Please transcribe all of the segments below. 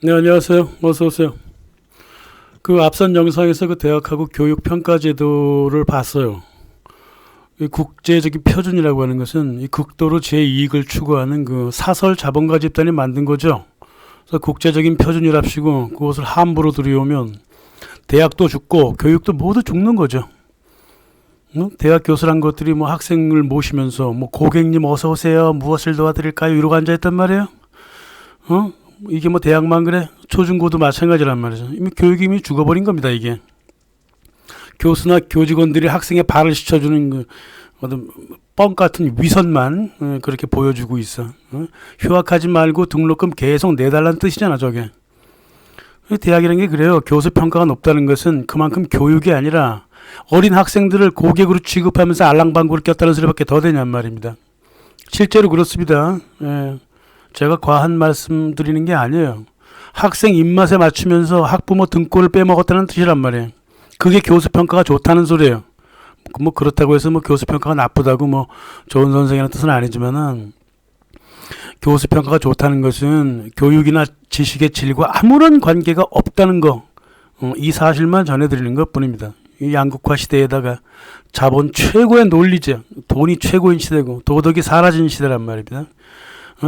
네, 안녕하세요. 어서 오세요. 그 앞선 영상에서 그 대학하고 교육 평가 제도를 봤어요. 이 국제적인 표준이라고 하는 것은 이 극도로 제 이익을 추구하는 그 사설 자본가 집단이 만든 거죠. 그래서 국제적인 표준이랍시고 그것을 함부로 들여오면 대학도 죽고 교육도 모두 죽는 거죠. 대학 교수란 것들이 뭐 학생을 모시면서 뭐 고객님 어서 오세요. 무엇을 도와드릴까요? 이러고 앉아 있단 말이에요. 이게 뭐 대학만 그래? 초중고도 마찬가지란 말이죠. 이미 교육이 이미 죽어버린 겁니다, 이게. 교수나 교직원들이 학생의 발을 씻어주는 그 어떤 뻥 같은 위선만 그렇게 보여주고 있어. 휴학하지 말고 등록금 계속 내달라는 뜻이잖아, 저게. 대학이라는 게 그래요. 교수 평가가 높다는 것은 그만큼 교육이 아니라 어린 학생들을 고객으로 취급하면서 알랑방구를 꼈다는 소리밖에 더 되냔 말입니다. 실제로 그렇습니다. 예. 제가 과한 말씀 드리는 게 아니에요. 학생 입맛에 맞추면서 학부모 등골을 빼먹었다는 뜻이란 말이에요. 그게 교수평가가 좋다는 소리예요. 뭐 그렇다고 해서 뭐 교수평가가 나쁘다고 뭐 좋은 선생이라는 뜻은 아니지만은 교수평가가 좋다는 것은 교육이나 지식의 질과 아무런 관계가 없다는 거, 이 사실만 전해드리는 것 뿐입니다. 이 양극화 시대에다가 자본 최고의 논리죠. 돈이 최고인 시대고 도덕이 사라진 시대란 말입니다.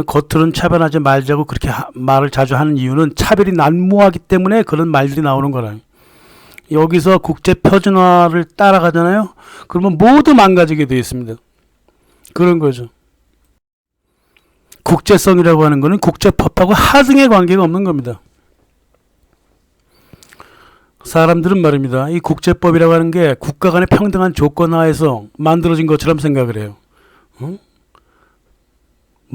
겉으로는 차별하지 말자고 그렇게 말을 자주 하는 이유는 차별이 난무하기 때문에 그런 말들이 나오는 거라. 여기서 국제 표준화를 따라가잖아요. 그러면 모두 망가지게 되어 있습니다. 그런 거죠. 국제성이라고 하는 거는 국제법하고 하등의 관계가 없는 겁니다. 사람들은 말입니다. 이 국제법이라고 하는 게 국가 간의 평등한 조건 하에서 만들어진 것처럼 생각을 해요.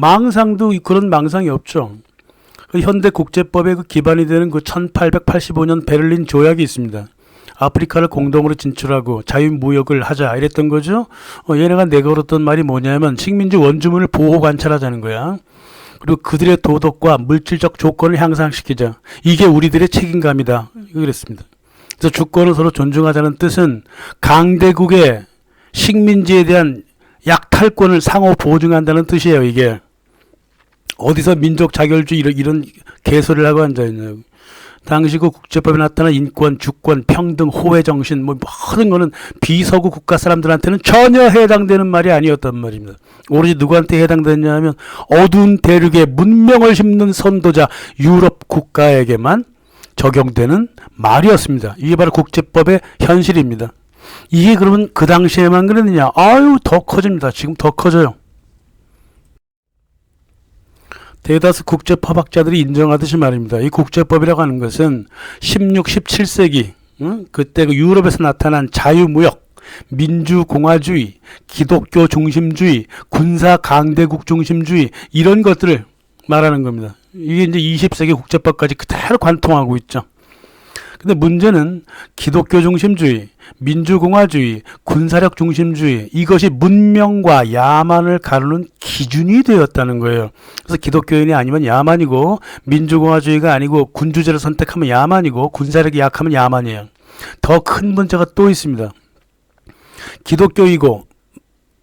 망상도 그런 망상이 없죠. 현대 국제법의 그 기반이 되는 그 1885년 베를린 조약이 있습니다. 아프리카를 공동으로 진출하고 자유무역을 하자 이랬던 거죠. 얘네가 내걸었던 말이 뭐냐면 식민지 원주민을 보호 관찰하자는 거야. 그리고 그들의 도덕과 물질적 조건을 향상시키자. 이게 우리들의 책임감이다. 그랬습니다. 그래서 주권을 서로 존중하자는 뜻은 강대국의 식민지에 대한 약탈권을 상호 보증한다는 뜻이에요. 이게. 어디서 민족 자결주의 이런 개소리를 하고 앉아있냐고. 당시 그 국제법에 나타난 인권, 주권, 평등, 호혜 정신 뭐 모든 거는 비서구 국가 사람들한테는 전혀 해당되는 말이 아니었단 말입니다. 오로지 누구한테 해당되냐 하면 어두운 대륙의 문명을 심는 선도자 유럽 국가에게만 적용되는 말이었습니다. 이게 바로 국제법의 현실입니다. 이게 그러면 그 당시에만 그랬느냐? 아유, 더 커집니다. 지금 더 커져요. 대다수 국제법학자들이 인정하듯이 말입니다. 이 국제법이라고 하는 것은 16, 17세기 그때 그 유럽에서 나타난 자유무역, 민주공화주의, 기독교 중심주의, 군사 강대국 중심주의 이런 것들을 말하는 겁니다. 이게 이제 20세기 국제법까지 그대로 관통하고 있죠. 근데 문제는 기독교 중심주의, 민주공화주의, 군사력 중심주의 이것이 문명과 야만을 가르는 기준이 되었다는 거예요. 그래서 기독교인이 아니면 야만이고 민주공화주의가 아니고 군주제를 선택하면 야만이고 군사력이 약하면 야만이에요. 더 큰 문제가 또 있습니다. 기독교이고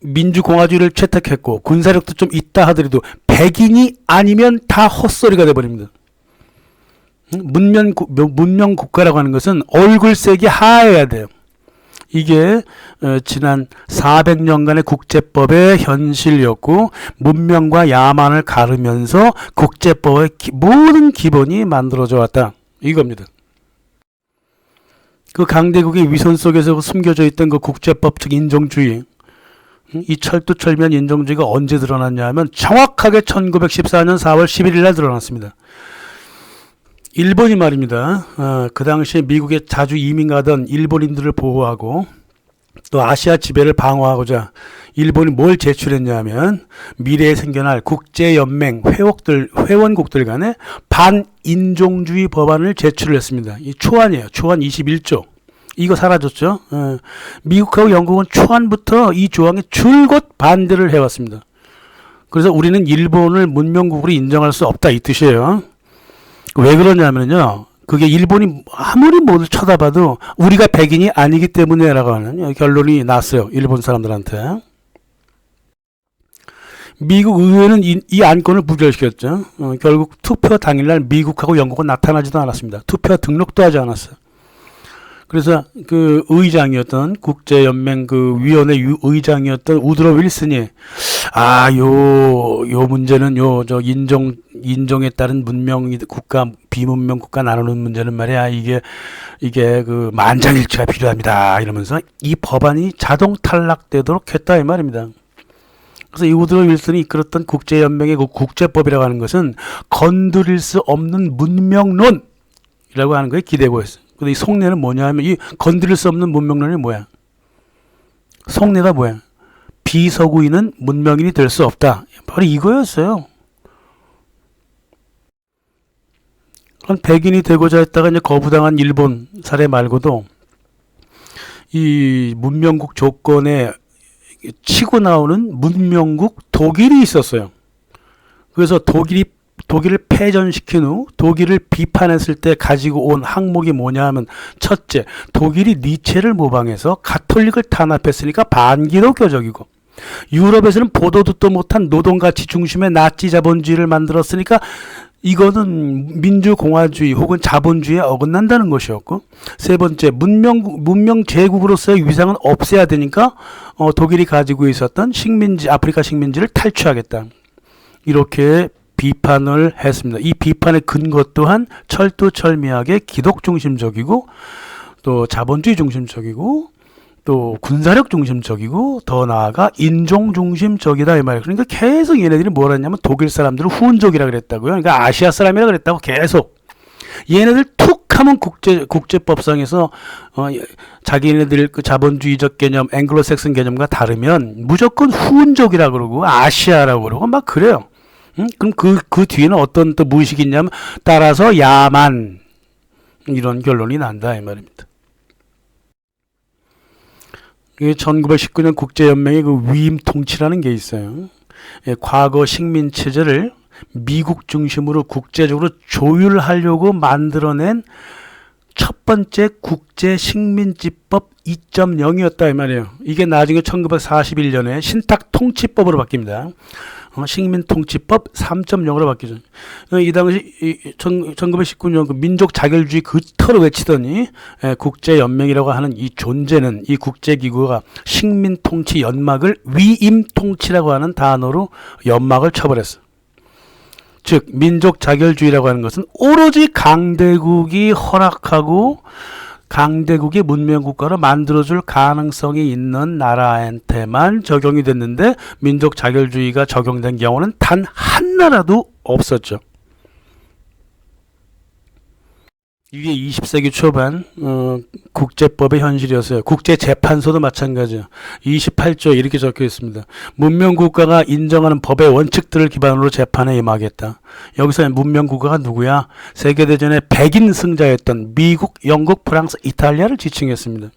민주공화주의를 채택했고 군사력도 좀 있다 하더라도 백인이 아니면 다 헛소리가 돼버립니다. 문명 국가라고 하는 것은 얼굴색이 하얘야 돼요. 이게 지난 400년간의 국제법의 현실이었고 문명과 야만을 가르면서 국제법의 모든 기본이 만들어져 왔다. 이겁니다. 그 강대국의 위선 속에서 숨겨져 있던 그 국제법적 인종주의, 이 철두철미한 인종주의가 언제 드러났냐 하면 정확하게 1914년 4월 11일 날 드러났습니다. 일본이 말입니다. 그 당시에 미국에 자주 이민 가던 일본인들을 보호하고 또 아시아 지배를 방어하고자 일본이 뭘 제출했냐 하면 미래에 생겨날 국제연맹 회원국들 간에 반인종주의 법안을 제출을 했습니다. 이 초안이에요. 초안 21조. 이거 사라졌죠. 미국하고 영국은 초안부터 이 조항에 줄곧 반대를 해왔습니다. 그래서 우리는 일본을 문명국으로 인정할 수 없다 이 뜻이에요. 왜 그러냐면요. 그게 일본이 아무리 뭘 쳐다봐도 우리가 백인이 아니기 때문에라고 하는 결론이 났어요. 일본 사람들한테. 미국 의회는 이 안건을 부결시켰죠. 결국 투표 당일날 미국하고 영국은 나타나지도 않았습니다. 투표 등록도 하지 않았어요. 그래서 그 의장이었던 국제연맹 그 위원회 의장이었던 우드로 윌슨이 요 문제는 저 인종에 따른 문명 국가 비문명 국가 나누는 문제는 말이야 이게 그 만장일치가 필요합니다 이러면서 이 법안이 자동 탈락되도록 했다 이 말입니다. 그래서 이 우드로 윌슨이 이끌었던 국제연맹의 그 국제법이라고 하는 것은 건드릴 수 없는 문명론이라고 하는 거에 기대고 있어요. 근데 이 속내는 뭐냐 하면 이 건드릴 수 없는 문명론이 뭐야? 속내가 뭐야? 비서구인은 문명인이 될 수 없다. 바로 이거였어요. 백인이 되고자 했다가 이제 거부당한 일본 사례 말고도 이 문명국 조건에 치고 나오는 문명국 독일이 있었어요. 그래서 독일을 패전시킨 후 독일을 비판했을 때 가지고 온 항목이 뭐냐 하면 첫째, 독일이 니체를 모방해서 가톨릭을 탄압했으니까 반기독교적이고 유럽에서는 보도 듣도 못한 노동가치 중심의 나치 자본주의를 만들었으니까 이거는 민주공화주의 혹은 자본주의에 어긋난다는 것이었고 세 번째, 문명 제국으로서의 위상은 없애야 되니까 독일이 가지고 있었던 아프리카 식민지를 탈취하겠다. 이렇게 비판을 했습니다. 이 비판의 근거 또한 철두철미하게 기독 중심적이고 또 자본주의 중심적이고 또 군사력 중심적이고 더 나아가 인종 중심적이다 이 말이에요. 그러니까 계속 얘네들이 뭐라 했냐면 독일 사람들을 후은족이라 그랬다고요. 그러니까 아시아 사람이라 그랬다고 계속. 얘네들 툭 하면 국제법상에서 자기네들 그 자본주의적 개념, 앵글로색슨 개념과 다르면 무조건 후은족이라 그러고 아시아라고 그러고 막 그래요. 그럼 그 뒤에는 어떤 또 무의식이 있냐면 따라서 야만 이런 결론이 난다 이 말입니다. 1919년 국제연맹의 그 위임 통치라는 게 있어요. 과거 식민 체제를 미국 중심으로 국제적으로 조율하려고 만들어낸 첫 번째 국제 식민지법 2.0이었다 이 말이에요. 이게 나중에 1941년에 신탁 통치법으로 바뀝니다. 식민통치법 3.0으로 바뀌죠. 이 당시 1919년 그 민족 자결주의 그 터를 외치더니 국제연맹이라고 하는 이 존재는 이 국제기구가 식민통치 연막을 위임통치라고 하는 단어로 연막을 쳐버렸어. 즉 민족 자결주의라고 하는 것은 오로지 강대국이 허락하고 강대국의 문명국가로 만들어줄 가능성이 있는 나라한테만 적용이 됐는데 민족 자결주의가 적용된 경우는 단 한 나라도 없었죠. 이게 20세기 초반 국제법의 현실이었어요. 국제재판소도 마찬가지예요. 28조 이렇게 적혀 있습니다. 문명국가가 인정하는 법의 원칙들을 기반으로 재판에 임하겠다. 여기서 문명국가가 누구야? 세계대전의 백인 승자였던 미국, 영국, 프랑스, 이탈리아를 지칭했습니다.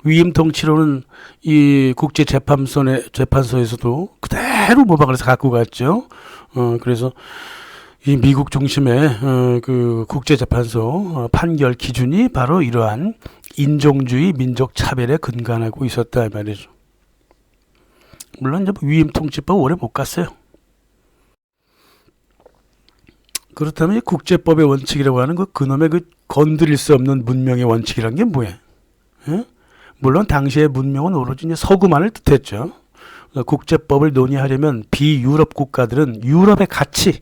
위임 통치로는 이 국제재판소에서도 그대로 모방을 해서 갖고 갔죠. 그래서 이 미국 중심의 그 국제재판소 판결 기준이 바로 이러한 인종주의, 민족 차별에 근간하고 있었다 이 말이죠. 물론 이제 위임 통치법 오래 못 갔어요. 그렇다면 이 국제법의 원칙이라고 하는 그놈의 그 건드릴 수 없는 문명의 원칙이란 게 뭐예요? 예? 물론 당시의 문명은 오로지 이제 서구만을 뜻했죠. 국제법을 논의하려면 비유럽 국가들은 유럽의 가치,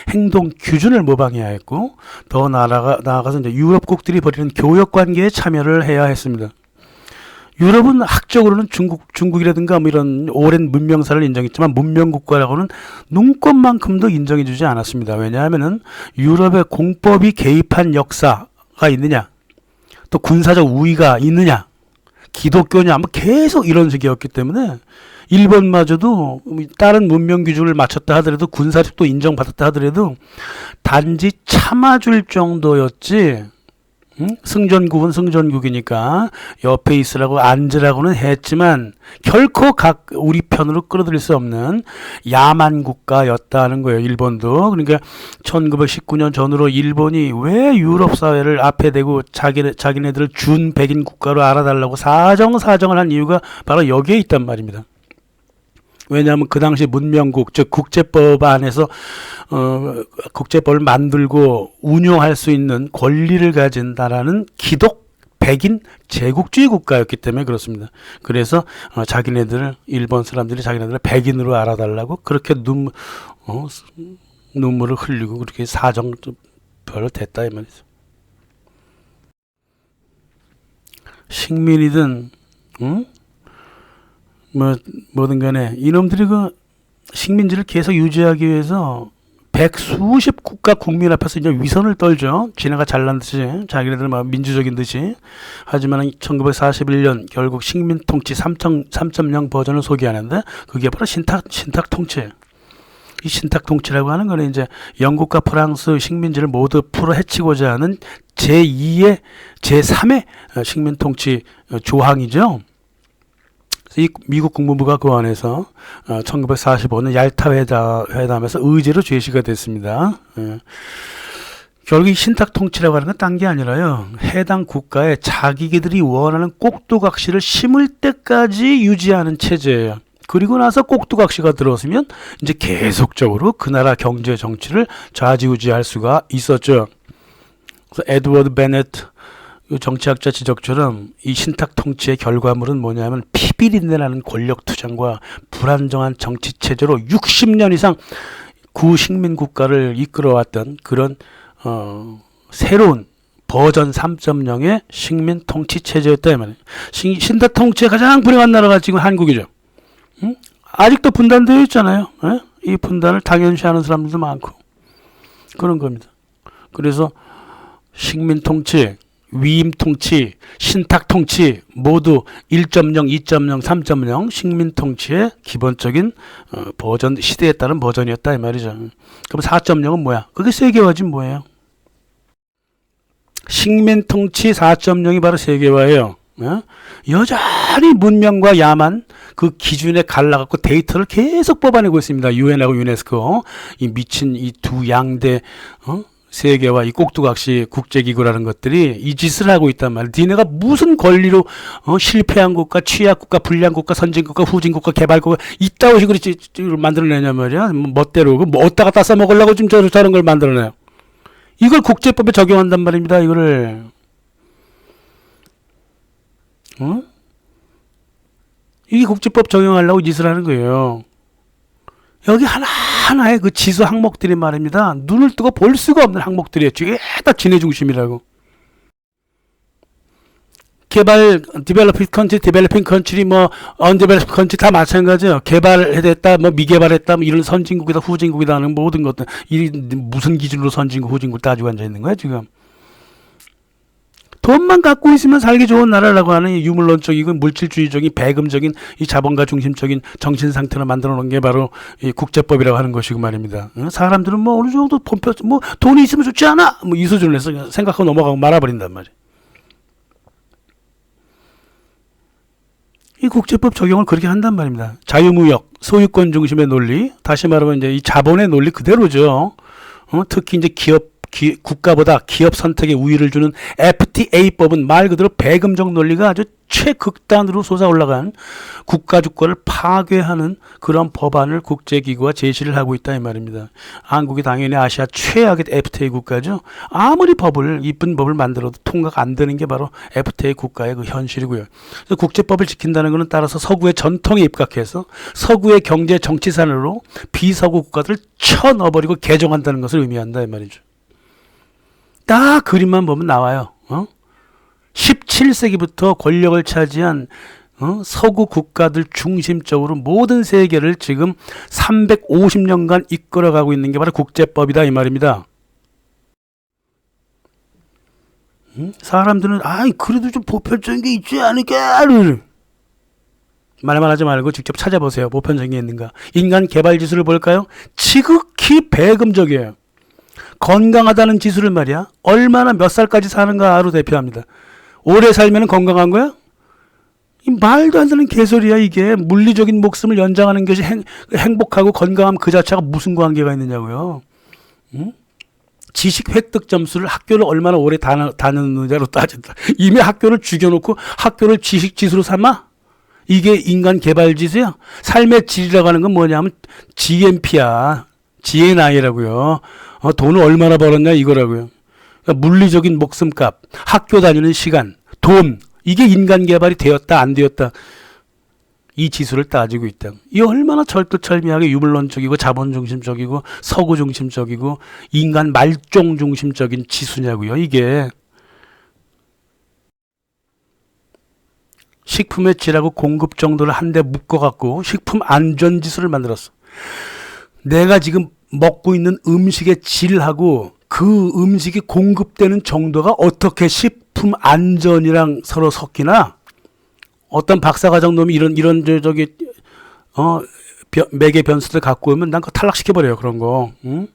행동 기준을 모방해야 했고 더 나아가서 이제 유럽국들이 벌이는 교역 관계에 참여를 해야 했습니다. 유럽은 학적으로는 중국이라든가 뭐 이런 오랜 문명사를 인정했지만 문명국가라고는 눈꼽만큼도 인정해주지 않았습니다. 왜냐하면은 유럽의 공법이 개입한 역사가 있느냐, 또 군사적 우위가 있느냐, 기독교냐, 뭐 계속 이런 식이었기 때문에 일본마저도 다른 문명 기준을 맞췄다 하더라도 군사력도 인정받았다 하더라도 단지 참아줄 정도였지. 승전국은 승전국이니까 옆에 있으라고 앉으라고는 했지만 결코 우리 편으로 끌어들일 수 없는 야만 국가였다는 거예요. 일본도. 그러니까 1919년 전후로 일본이 왜 유럽 사회를 앞에 대고 자기네들을 준 백인 국가로 알아달라고 사정을 한 이유가 바로 여기에 있단 말입니다. 왜냐하면 그 당시 문명국, 즉 국제법 안에서 국제법을 만들고 운용할 수 있는 권리를 가진 나라는 기독 백인 제국주의 국가였기 때문에 그렇습니다. 그래서 자기네들을 일본 사람들이 자기네들을 백인으로 알아달라고 그렇게 눈물을 흘리고 그렇게 사정별로 됐다 이 말이죠. 식민이든 뭐든 간에 이놈들이 그 식민지를 계속 유지하기 위해서 백수십 국가 국민 앞에서 이제 위선을 떨죠. 지네가 잘난 듯이 자기네들 막 민주적인 듯이. 하지만 1941년 결국 식민 통치 3.0 버전을 소개하는데 그게 바로 신탁 통치. 이 신탁 통치라고 하는 거는 이제 영국과 프랑스 식민지를 모두 풀어 헤치고자 하는 제2의 제3의 식민 통치 조항이죠. 이 미국 국무부가 그 안에서 1945년 얄타 회담에서 의제로 제시가 됐습니다. 결국 이 신탁 통치라고 하는 건 딴 게 아니라요. 해당 국가에 자기들이 원하는 꼭두각시를 심을 때까지 유지하는 체제예요. 그리고 나서 꼭두각시가 들어서면 이제 계속적으로 그 나라 경제 정치를 좌지우지할 수가 있었죠. 그래서 에드워드 베넷 정치학자 지적처럼 이 신탁 통치의 결과물은 뭐냐면 피비린내나는 권력 투쟁과 불안정한 정치 체제로 60년 이상 구식민 국가를 이끌어왔던 그런 새로운 버전 3.0의 식민 통치 체제였다 이 말이에요. 신탁 통치의 가장 불행한 나라가 지금 한국이죠. 응? 아직도 분단되어 있잖아요. 에? 이 분단을 당연시하는 사람들도 많고 그런 겁니다. 그래서 식민 통치, 위임 통치, 신탁 통치 모두 1.0, 2.0, 3.0 식민 통치의 기본적인 버전, 시대에 따른 버전이었다 이 말이죠. 그럼 4.0은 뭐야? 그게 세계화지 뭐예요? 식민 통치 4.0이 바로 세계화예요. 여전히 문명과 야만 그 기준에 갈라갖고 데이터를 계속 뽑아내고 있습니다. 유엔하고 유네스코 이 미친 이 두 양대 세계와 이 꼭두각시 국제기구라는 것들이 이 짓을 하고 있단 말이야. 니네가 무슨 권리로 실패한 국가, 취약국가, 불량국가, 선진국가, 후진국가, 개발국가 이따위 식으로 만들어내냐 말이야. 멋대로 뭐 어디다 갖다 써먹으려고 지금 저런 걸 만들어내요. 이걸 국제법에 적용한단 말입니다. 이거를 이게 국제법 적용하려고 짓을 하는 거예요. 여기 하나하나의 그 지수 항목들이 말입니다. 눈을 뜨고 볼 수가 없는 항목들이에요. 죄다 지네 중심이라고. 개발, 디벨로핑 컨트리, 디벨로핑 컨트리, 언디벨로핑 컨트리 다 마찬가지예요. 개발했다, 미개발했다, 이런 선진국이다, 후진국이다 하는 모든 것들. 이 무슨 기준으로 선진국, 후진국 따지고 앉아 있는 거야, 지금. 돈만 갖고 있으면 살기 좋은 나라라고 하는 이 유물론적이고 물질주의적인 배금적인 이 자본가 중심적인 정신 상태로 만들어 놓은 게 바로 이 국제법이라고 하는 것이고 말입니다. 사람들은 어느 정도 돈이 있으면 좋지 않아? 이 수준으로 해서 생각하고 넘어가고 말아버린단 말이에요. 이 국제법 적용을 그렇게 한단 말입니다. 자유무역, 소유권 중심의 논리, 다시 말하면 이제 이 자본의 논리 그대로죠. 특히 이제 국가보다 기업 선택에 우위를 주는 FTA법은 말 그대로 배금적 논리가 아주 최극단으로 솟아올라간 국가 주권을 파괴하는 그런 법안을 국제기구가 제시를 하고 있다 이 말입니다. 한국이 당연히 아시아 최악의 FTA 국가죠. 아무리 이쁜 법을 만들어도 통과가 안 되는 게 바로 FTA 국가의 그 현실이고요. 그래서 국제법을 지킨다는 것은 따라서 서구의 전통에 입각해서 서구의 경제 정치산으로 비서구 국가들을 쳐넣어버리고 개정한다는 것을 의미한다 이 말이죠. 딱 그림만 보면 나와요. 17세기부터 권력을 차지한 서구 국가들 중심적으로 모든 세계를 지금 350년간 이끌어가고 있는 게 바로 국제법이다 이 말입니다. 사람들은 그래도 좀 보편적인 게 있지 않을까? 말만 하지 말고 직접 찾아보세요. 보편적인 게 있는가. 인간 개발 지수를 볼까요? 지극히 배금적이에요. 건강하다는 지수를 말이야. 얼마나 몇 살까지 사는가로 대표합니다. 오래 살면 건강한 거야? 이 말도 안 되는 개소리야 이게. 물리적인 목숨을 연장하는 것이 행복하고 건강함 그 자체가 무슨 관계가 있느냐고요. 지식 획득 점수를 학교를 얼마나 오래 다녔느냐로 따진다. 이미 학교를 죽여놓고 학교를 지식 지수로 삼아? 이게 인간 개발 지수야? 삶의 질이라고 하는 건 뭐냐면 GNP야. GNI라고요. 돈을 얼마나 벌었냐 이거라고요. 그러니까 물리적인 목숨값, 학교 다니는 시간, 돈, 이게 인간 개발이 되었다 안 되었다, 이 지수를 따지고 있다. 이 얼마나 철두철미하게 유물론적이고 자본중심적이고 서구중심적이고 인간 말종중심적인 지수냐고요. 이게 식품의 질하고 공급 정도를 한데 묶어갖고 식품 안전지수를 만들었어. 내가 지금 먹고 있는 음식의 질하고 그 음식이 공급되는 정도가 어떻게 식품 안전이랑 서로 섞이나? 어떤 박사과정 놈이 이런 매개 변수들 갖고 오면 난 그거 탈락시켜버려요. 그런 거. 응?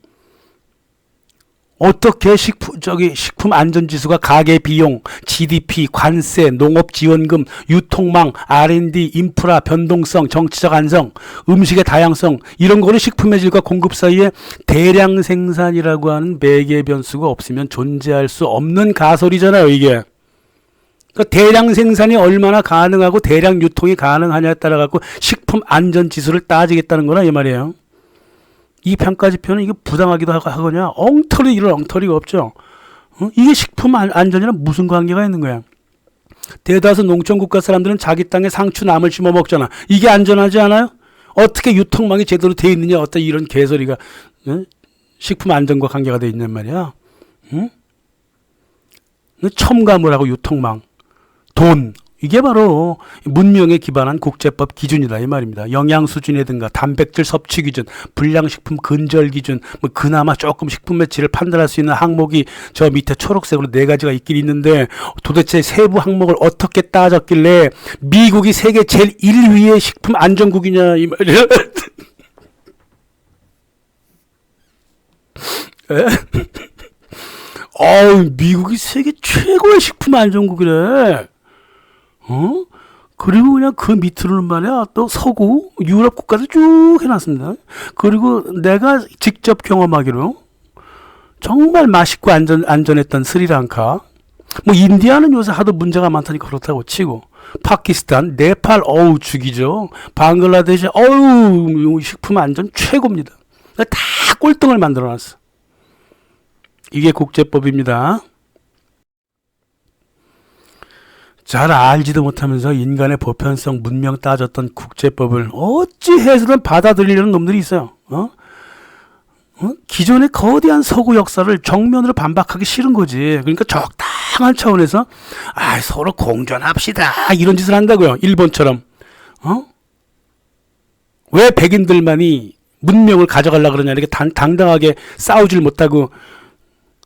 어떻게 식품 안전지수가 가계 비용, GDP, 관세, 농업지원금, 유통망, R&D, 인프라, 변동성, 정치적 안성, 음식의 다양성, 이런 거는 식품의 질과 공급 사이에 대량 생산이라고 하는 매개 변수가 없으면 존재할 수 없는 가설이잖아요, 이게. 그러니까 대량 생산이 얼마나 가능하고 대량 유통이 가능하냐에 따라 갖고 식품 안전 지수를 따지겠다는 거나 이 말이에요. 이 평가지표는 이게 부당하기도 하거냐, 엉터리 이런 엉터리가 없죠. 이게 식품 안전이랑 무슨 관계가 있는 거야? 대다수 농촌 국가 사람들은 자기 땅에 상추 나물 심어 먹잖아. 이게 안전하지 않아요? 어떻게 유통망이 제대로 돼 있느냐, 어떤 이런 개소리가 식품 안전과 관계가 돼 있는 말이야. 응? 첨가물하고 유통망, 돈, 이게 바로 문명에 기반한 국제법 기준이다 이 말입니다. 영양 수준이든가 단백질 섭취 기준, 불량식품 근절 기준, 뭐 그나마 조금 식품의 질을 판단할 수 있는 항목이 저 밑에 초록색으로 4가지가 있긴 있는데, 도대체 세부 항목을 어떻게 따졌길래 미국이 세계 제일 1위의 식품 안전국이냐 이 말이야. 미국이 세계 최고의 식품 안전국이래. 그리고 그냥 그 밑으로는 말이야, 또 서구 유럽 국가도 쭉 해놨습니다. 그리고 내가 직접 경험하기로 정말 맛있고 안전했던 스리랑카, 뭐 인디아는 요새 하도 문제가 많다니까 그렇다고 치고, 파키스탄, 네팔, 죽이죠. 방글라데시, 식품 안전 최고입니다. 다 꼴등을 만들어놨어. 이게 국제법입니다. 잘 알지도 못하면서 인간의 보편성 문명 따졌던 국제법을 어찌 해서든 받아들이려는 놈들이 있어요. 기존의 거대한 서구 역사를 정면으로 반박하기 싫은 거지. 그러니까 적당한 차원에서 서로 공존합시다 이런 짓을 한다고요. 일본처럼. 왜 백인들만이 문명을 가져가려고 그러냐, 이렇게 당당하게 싸우질 못하고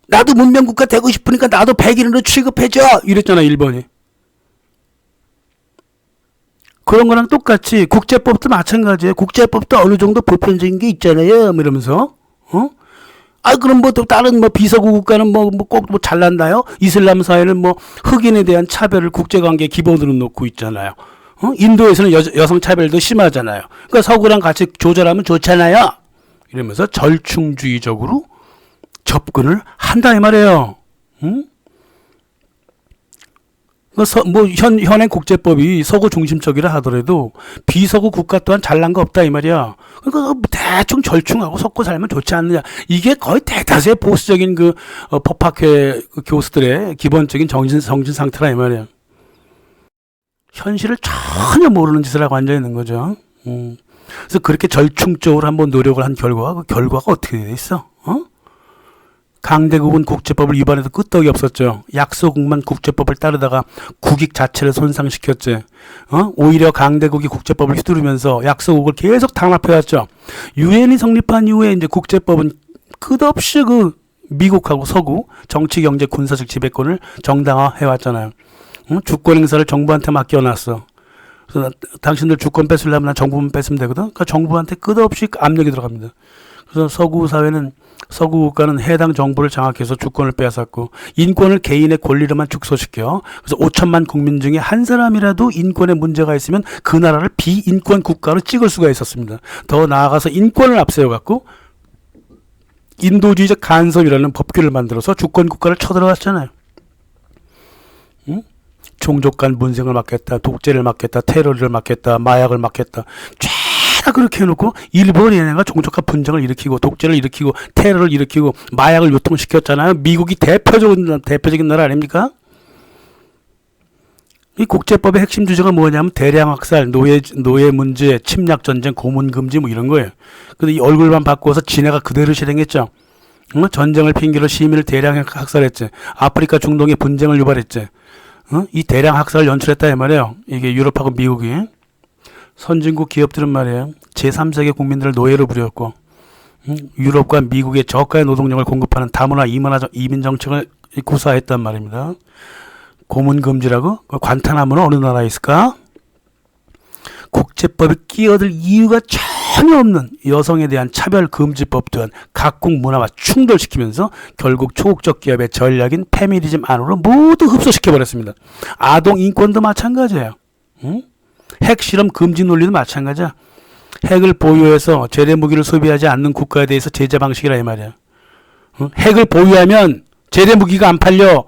나도 문명국가 되고 싶으니까 나도 백인으로 취급해줘 이랬잖아, 일본이. 그런 거랑 똑같이 국제법도 마찬가지예요. 국제법도 어느 정도 보편적인 게 있잖아요. 이러면서 그럼 뭐 또 다른 뭐 비서구 국가는 꼭 잘난다요? 이슬람 사회는 뭐 흑인에 대한 차별을 국제관계 기본으로 놓고 있잖아요. 인도에서는 여성 차별도 심하잖아요. 그러니까 서구랑 같이 조절하면 좋잖아요. 이러면서 절충주의적으로 접근을 한다 이 말이에요. 현행 국제법이 서구 중심적이라 하더라도 비서구 국가 또한 잘난 거 없다 이 말이야. 그러니까 대충 절충하고 섞고 살면 좋지 않느냐. 이게 거의 대다수의 보수적인 법학회 교수들의 기본적인 정신 상태라 이 말이야. 현실을 전혀 모르는 짓을 하고 앉아 있는 거죠. 그래서 그렇게 절충적으로 한번 노력을 한 결과가 어떻게 돼 있어? 강대국은 국제법을 위반해도 끄떡이 없었죠. 약소국만 국제법을 따르다가 국익 자체를 손상시켰지. 오히려 강대국이 국제법을 휘두르면서 약소국을 계속 탄압해왔죠. 유엔이 성립한 이후에 이제 국제법은 끝없이 미국하고 서구 정치, 경제, 군사적 지배권을 정당화해왔잖아요. 주권 행사를 정부한테 맡겨놨어. 그래서 당신들 주권 뺏으려면 난 정부만 뺏으면 되거든. 그러니까 정부한테 끝없이 압력이 들어갑니다. 그래서 서구 국가는 해당 정부를 장악해서 주권을 빼앗았고, 인권을 개인의 권리로만 축소시켜. 그래서 5천만 국민 중에 한 사람이라도 인권에 문제가 있으면 그 나라를 비인권 국가로 찍을 수가 있었습니다. 더 나아가서 인권을 앞세워갖고 인도주의적 간섭이라는 법규를 만들어서 주권 국가를 쳐들어갔잖아요. 종족 간 분쟁을 막겠다, 독재를 막겠다, 테러를 막겠다, 마약을 막겠다. 쫙 그렇게 해놓고 일본이 얘네가 종족 간 분쟁을 일으키고 독재를 일으키고 테러를 일으키고 마약을 유통시켰잖아요. 미국이 대표적인 나라 아닙니까? 이 국제법의 핵심 주제가 뭐냐면 대량 학살, 노예 문제, 침략 전쟁, 고문 금지 뭐 이런 거예요. 근데 이 얼굴만 바꾸어서 지네가 그대로 실행했죠. 전쟁을 핑계로 시민을 대량 학살했지. 아프리카 중동에 분쟁을 유발했지. 이 대량 학살을 연출했다 이 말이에요. 이게 유럽하고 미국이. 선진국 기업들은 말이에요. 제3세계 국민들을 노예로 부렸고, 유럽과 미국의 저가의 노동력을 공급하는 다문화 이민 정책을 구사했단 말입니다. 고문 금지라고? 관타나무는 어느 나라에 있을까? 국제법에 끼어들 이유가 전혀 없는 여성에 대한 차별 금지법 또한 각국 문화와 충돌시키면서 결국 초국적 기업의 전략인 페미니즘 안으로 모두 흡수시켜버렸습니다. 아동 인권도 마찬가지예요. 핵실험 금지 논리도 마찬가지야. 핵을 보유해서 재래 무기를 소비하지 않는 국가에 대해서 제재 방식이라 이 말이야. 핵을 보유하면 재래 무기가 안 팔려.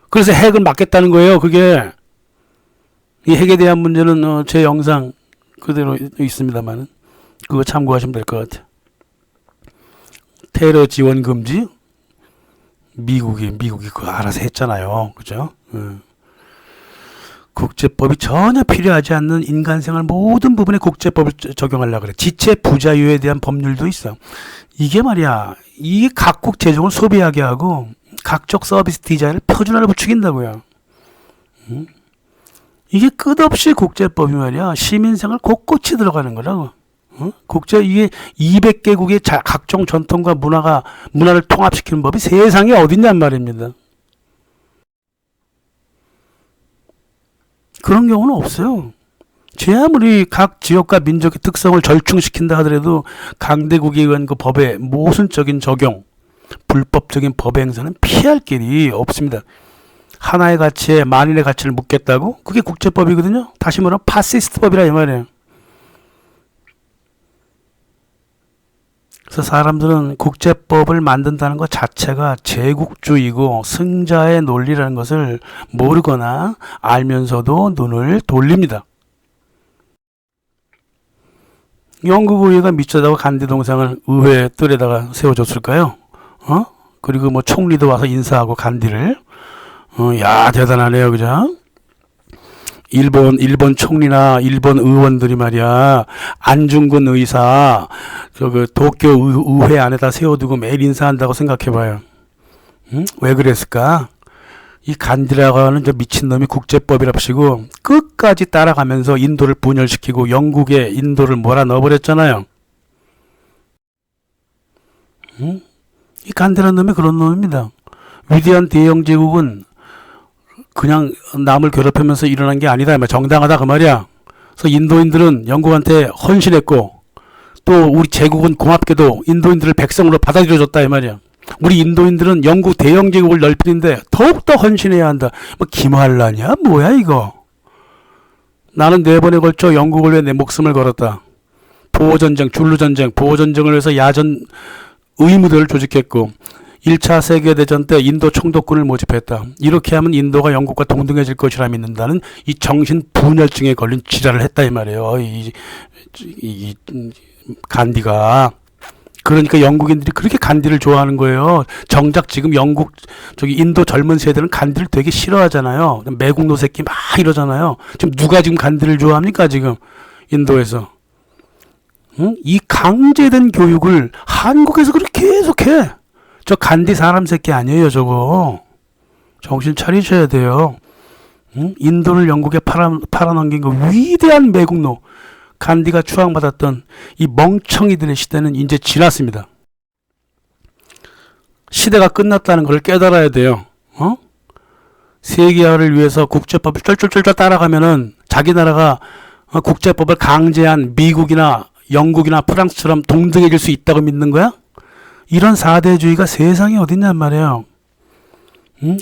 그래서 핵을 막겠다는 거예요. 그게 이 핵에 대한 문제는 제 영상 그대로 있습니다만 그거 참고하시면 될 것 같아요. 테러 지원 금지 미국이 그거 알아서 했잖아요. 그죠? 국제법이 전혀 필요하지 않는 인간생활 모든 부분에 국제법을 적용하려고 그래. 지체 부자유에 대한 법률도 있어. 이게 말이야. 이게 각국 재정을 소비하게 하고 각적 서비스 디자인을 표준화를 부추긴다고요. 이게 끝없이 국제법이 말이야. 시민생활 곳곳이 들어가는 거라고. 이게 200개국의 각종 전통과 문화를 통합시키는 법이 세상에 어딨냔 말입니다. 그런 경우는 없어요. 제 아무리 각 지역과 민족의 특성을 절충시킨다 하더라도 강대국에 의한 그 법의 모순적인 적용, 불법적인 법의 행사는 피할 길이 없습니다. 하나의 가치에 만인의 가치를 묻겠다고? 그게 국제법이거든요. 다시 말하면 파시스트법이라 이 말이에요. 그래서 사람들은 국제법을 만든다는 것 자체가 제국주의고 승자의 논리라는 것을 모르거나 알면서도 눈을 돌립니다. 영국 의회가 미쳐다가 간디 동상을 의회 뜰에다가 세워줬을까요? 그리고 뭐 총리도 와서 인사하고 간디를. 야, 대단하네요. 그죠? 일본 총리나 일본 의원들이 말이야, 안중근 의사, 그 도쿄 의회 안에다 세워두고 매일 인사한다고 생각해봐요. 왜 그랬을까? 이 간디라고 하는 저 미친놈이 국제법이랍시고 끝까지 따라가면서 인도를 분열시키고 영국에 인도를 몰아넣어버렸잖아요. 이 간디라는 놈이 그런 놈입니다. 위대한 대영 제국은 그냥 남을 괴롭히면서 일어난 게 아니다. 정당하다 그 말이야. 그래서 인도인들은 영국한테 헌신했고 또 우리 제국은 고맙게도 인도인들을 백성으로 받아들여줬다 이 말이야. 우리 인도인들은 영국 대영 제국을 넓히는데 더욱더 헌신해야 한다. 뭐 기말라냐? 뭐야 이거. 나는 4번에 걸쳐 영국을 위해 내 목숨을 걸었다. 보호전쟁, 줄루전쟁, 보호전쟁을 위해서 야전 의무대를 조직했고 1차 세계대전 때 인도 총독군을 모집했다. 이렇게 하면 인도가 영국과 동등해질 것이라 믿는다는 이 정신 분열증에 걸린 지랄을 했다 이 말이에요. 이 간디가. 그러니까 영국인들이 그렇게 간디를 좋아하는 거예요. 정작 지금 인도 젊은 세대는 간디를 되게 싫어하잖아요. 매국노 새끼 막 이러잖아요. 지금 누가 지금 간디를 좋아합니까 지금 인도에서. 이 강제된 교육을 한국에서 그렇게 계속해. 저 간디 사람 새끼 아니에요 저거. 정신 차리셔야 돼요. 인도를 영국에 팔아넘긴 그 위대한 매국노 간디가 추앙받았던 이 멍청이들의 시대는 이제 지났습니다. 시대가 끝났다는 걸 깨달아야 돼요. 세계화를 위해서 국제법을 쫄쫄쫄쫄 따라가면은 자기 나라가 국제법을 강제한 미국이나 영국이나 프랑스처럼 동등해질 수 있다고 믿는 거야? 이런 사대주의가 세상에 어딨냔 말이에요.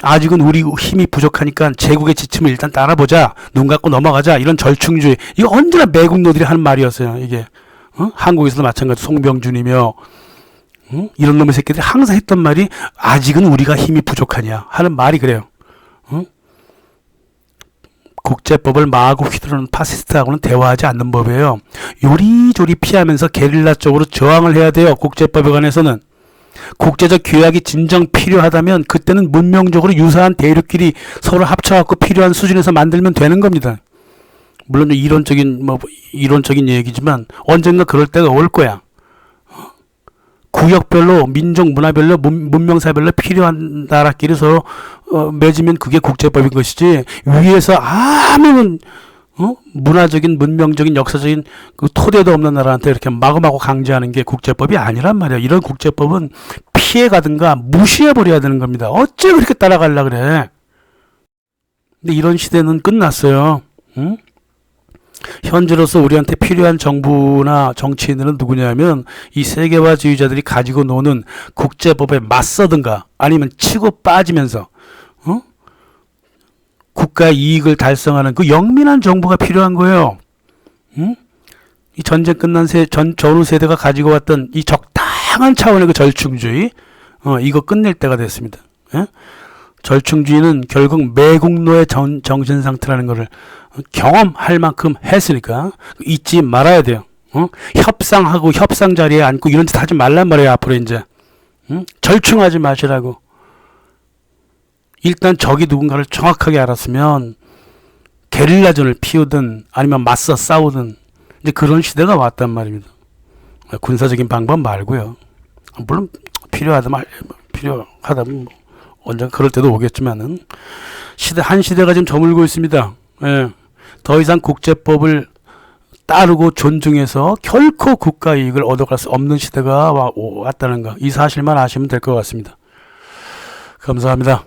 아직은 우리 힘이 부족하니까 제국의 지침을 일단 따라보자. 눈 감고 넘어가자. 이런 절충주의. 이거 언제나 매국노들이 하는 말이었어요. 이게 한국에서도 마찬가지 송병준이며 이런 놈의 새끼들이 항상 했던 말이 아직은 우리가 힘이 부족하냐 하는 말이 그래요. 국제법을 마구 휘두르는 파시스트하고는 대화하지 않는 법이에요. 요리조리 피하면서 게릴라 쪽으로 저항을 해야 돼요. 국제법에 관해서는. 국제적 규약이 진정 필요하다면 그때는 문명적으로 유사한 대륙끼리 서로 합쳐갖고 필요한 수준에서 만들면 되는 겁니다. 물론 이론적인 얘기지만 언젠가 그럴 때가 올 거야. 구역별로, 민족, 문화별로, 문명사별로 필요한 나라끼리 서로 맺으면 그게 국제법인 것이지, 위에서 아무 문화적인, 문명적인, 역사적인 그 토대도 없는 나라한테 이렇게 마구마구 강제하는 게 국제법이 아니란 말이야. 이런 국제법은 피해가든가 무시해버려야 되는 겁니다. 어째 그렇게 따라가려 그래. 근데 이런 시대는 끝났어요. 응? 현재로서 우리한테 필요한 정부나 정치인들은 누구냐면 이 세계화주의자들이 가지고 노는 국제법에 맞서든가 아니면 치고 빠지면서 국가의 이익을 달성하는 그 영민한 정부가 필요한 거예요. 이 전쟁 끝난 전후 세대가 가지고 왔던 이 적당한 차원의 그 절충주의, 이거 끝낼 때가 됐습니다. 절충주의는 결국 매국노의 정신 상태라는 것을 경험할 만큼 했으니까 잊지 말아야 돼요. 협상하고 협상 자리에 앉고 이런 짓 하지 말란 말이에요. 앞으로 이제 절충하지 마시라고. 일단 적이 누군가를 정확하게 알았으면 게릴라전을 피우든 아니면 맞서 싸우든 이제 그런 시대가 왔단 말입니다. 군사적인 방법 말고요. 물론 필요하다면 언젠가 그럴 때도 오겠지만은 한 시대가 지금 저물고 있습니다. 예. 더 이상 국제법을 따르고 존중해서 결코 국가 이익을 얻어갈 수 없는 시대가 왔다는 거, 이 사실만 아시면 될 것 같습니다. 감사합니다.